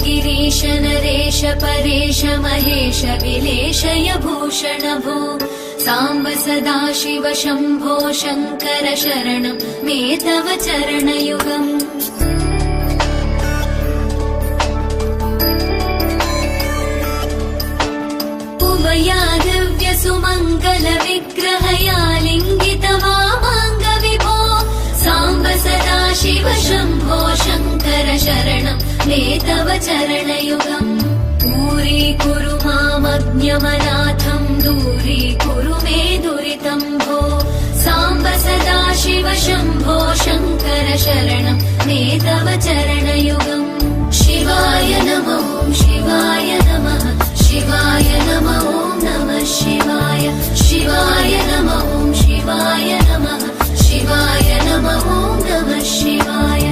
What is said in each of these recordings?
गिरीश नरेश परेश महेश विलेशय भूषण भो साम्ब सदाशिव शम्भो शङ्कर शरणं मे तव चरणयुगम्। उमया दिव्य सुमङ्गल विग्रहया लिङ्गित वामाङ्ग विभो साम्ब सदाशिव शम्भो शङ्कर शरणं मे तव चरणयुगम्। दूरीकुरु मामज्ञमनाथं दूरीकुरु मे दुरितं भो साम्ब सदाशिव शम्भो शङ्कर शरणं मे तव चरणयुगम्। शिवाय नमः शिवाय नमः शिवाय नमः नमः शिवाय शिवाय नमः शिवाय नमः शिवाय नमः नमः शिवाय।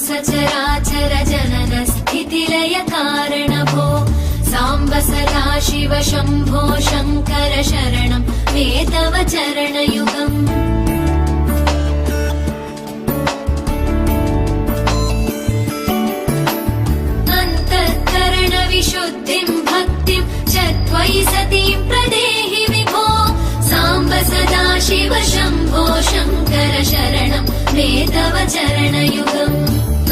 सचराचर जनन स्थितिलय कारण भो साम्ब सदाशिव शम्भो शङ्कर शरणं मे तव चरणयुगम्। अन्तःकरण विशुद्धिं भक्तिं च त्वयि सतीं प्रदेहि विभो साम्ब सदाशिव शम्भो शङ्कर शरणं मे तव चरणयुगम्।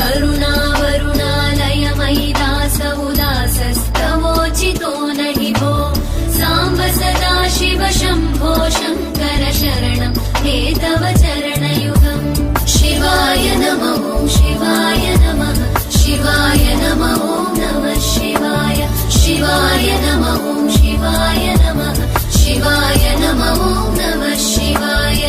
करुणावरुणालय मयि दास उदासस्तवोचितो नहि भो साम्ब सदाशिव शम्भो शङ्कर शरणं मे तव चरणयुगम्। शिवाय नमः शिवाय नमः शिवाय नमः नमः शिवाय शिवाय नमः शिवाय नमः शिवाय नमः नमः शिवाय।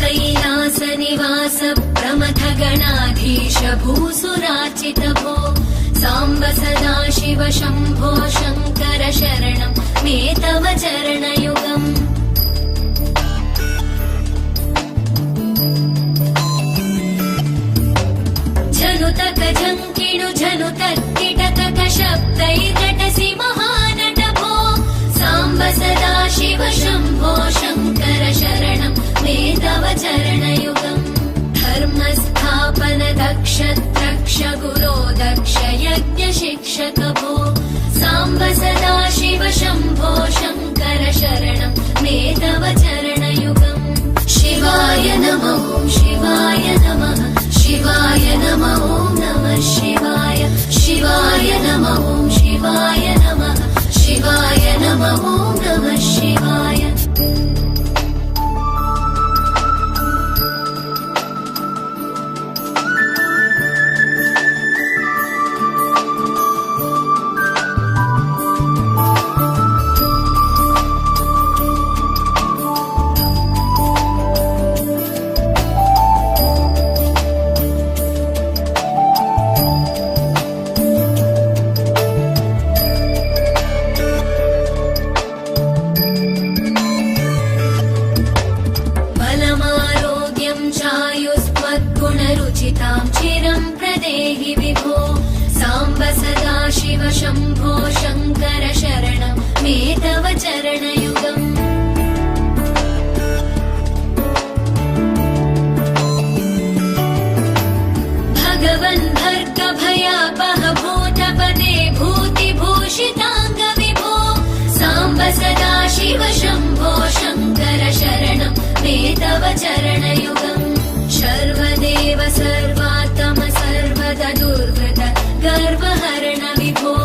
कैलास निवास प्रमथ गणाधीश भूसुराचित भो साम्ब सदाशिव शम्भो शङ्कर शरणं मे तव चरणयुगम्। झनुतक झङ्किणु झनुतक्किटकक शब्दैर्नटसि महानट भो साम्ब सदाशिव शम्भो शङ्कर शरणं मे तव चरणयुगम्। धर्मस्थापन दक्ष द्रक्ष गुरो दक्ष यज्ञ शिक्षक भो साम्ब सदाशिव शम्भो शङ्कर शरणं मे तव चरणयुगम्। शिवाय नमः शिवाय नमः शिवाय नमः नमः शिवाय शिवाय नमः शिवाय नमः शिवाय नमः नमः शिवाय। शम्भो शङ्कर शरणं मे तव चरणयुगम् भगवन् भर्गभयापह भूतपते भूतिभूषिताङ्ग विभो साम्ब सदा शिव शम्भो शङ्कर शरणं मे तव चरणयुगम् सर्वदेव सर्वात्म सर्वदा दुर्गत गर्वहरण विभो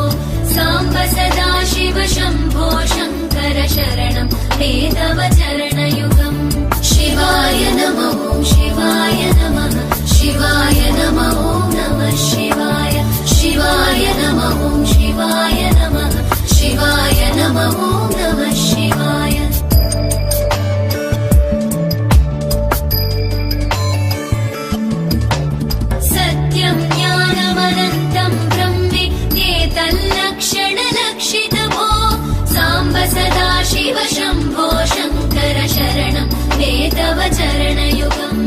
साम्ब सदा शिव शम्भो शङ्कर शरणं मे तव चरणयुगम् शिवाय नमः शिवाय नमः शिवाय नमः नमः शिवाय शिवाय नमः शिवाय नमः शिवाय नमः नमः शिवाय सत्यं ज्ञानमनन्तं ब्रह्मेतल्लक्षणलक्षितभो साम्ब सदा शिव शम्भो शङ्कर शरणं मे तव चरणयुगम्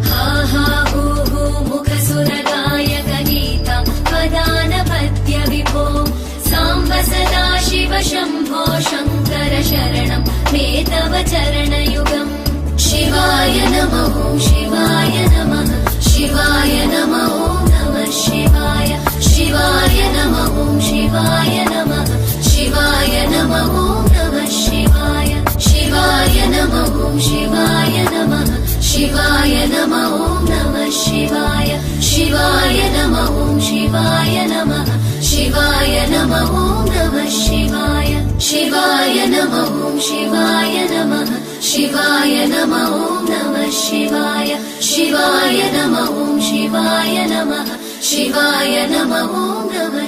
हा हा हू हू मुखसुरगायक गीता वदानपद्य विभो साम्ब सदा शिव शम्भो शङ्कर शरणं मे तव चरणयुगम् शिवाय नमः शिवाय नमः शिवाय नमः नमः शिवाय शिवाय नमः शिवाय नमः शिवाय नमः नमः शिवाय शिवाय नमः शिवाय नमः शिवाय नमः नमः शिवाय शिवाय नमः शिवाय नमः शिवाय नमः नमः शिवाय शिवाय नमः शिवाय नमः शिवाय नमः नमः शिवाय शिवाय नमः शिवाय नमः शिवाय नमः नमः